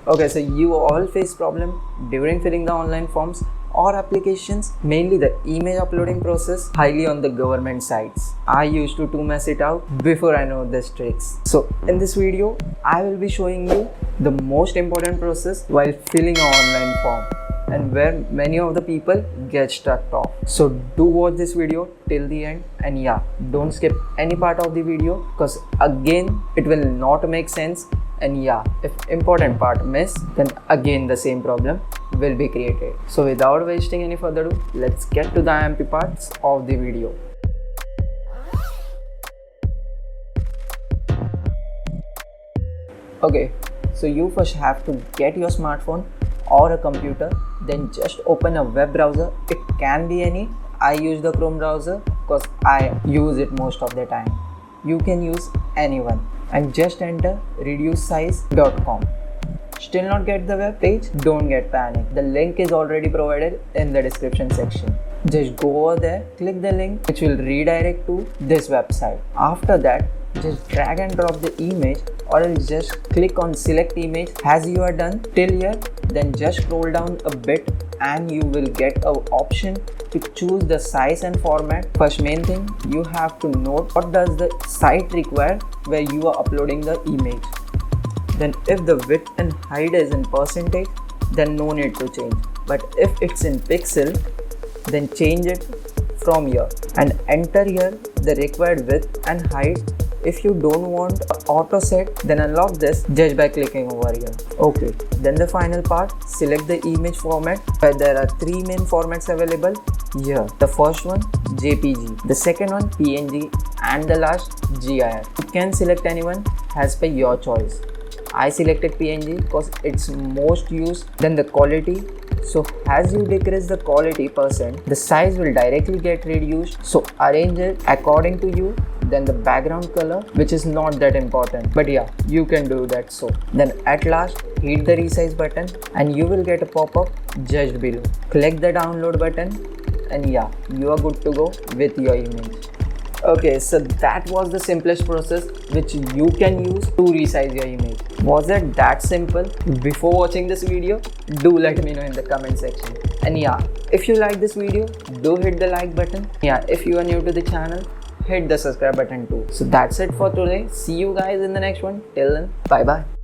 Okay, so you all face problem during filling the online forms or applications, mainly the image uploading process highly on the government sites. I used to mess it out before I know these tricks. So in this video, I will be showing you the most important process while filling an online form and where many of the people get stuck off. So do watch this video till the end, and yeah, don't skip any part of the video because again it will not make sense, and yeah, if important part miss, then again the same problem will be created. So without wasting any further ado, let's get to the IMP parts of the video. Okay, so you first have to get your smartphone or a computer, then just open a web browser. It can be any. I use the Chrome browser because I use it most of the time. You can use anyone and just enter resize.com. Still not get the web page? Don't get panicked. The link is already provided in the description section. Just go over there, click the link which will redirect to this website. After that, just drag and drop the image, or else just click on select image. As you are done till here, then just scroll down a bit and you will get an option to choose the size and format. First main thing, you have to note what does the site require where you are uploading the image. Then if the width and height is in percentage, then no need to change. But if it's in pixel, then change it from here and enter here the required width and height. If you don't want auto set, then unlock this just by clicking over here. Okay, then the final part, select the image format, where there are three main formats available here. The first one, JPG, the second one, PNG, and the last, GIF. You can select anyone as per your choice. I selected PNG because it's most used. Then the quality. So as you decrease the quality %, the size will directly get reduced. So arrange it according to you. Then the background color, which is not that important, but yeah, you can do that. So then at last, hit the resize button and you will get a pop-up just below. Click the download button and yeah, you are good to go with your image. Okay, so that was the simplest process which you can use to resize your image. Was it that simple? Before watching this video, do let me know in the comment section. And yeah, if you like this video, do hit the like button. Yeah, if you are new to the channel, hit the subscribe button too. So that's it for today. See you guys in the next one. Till then, bye bye.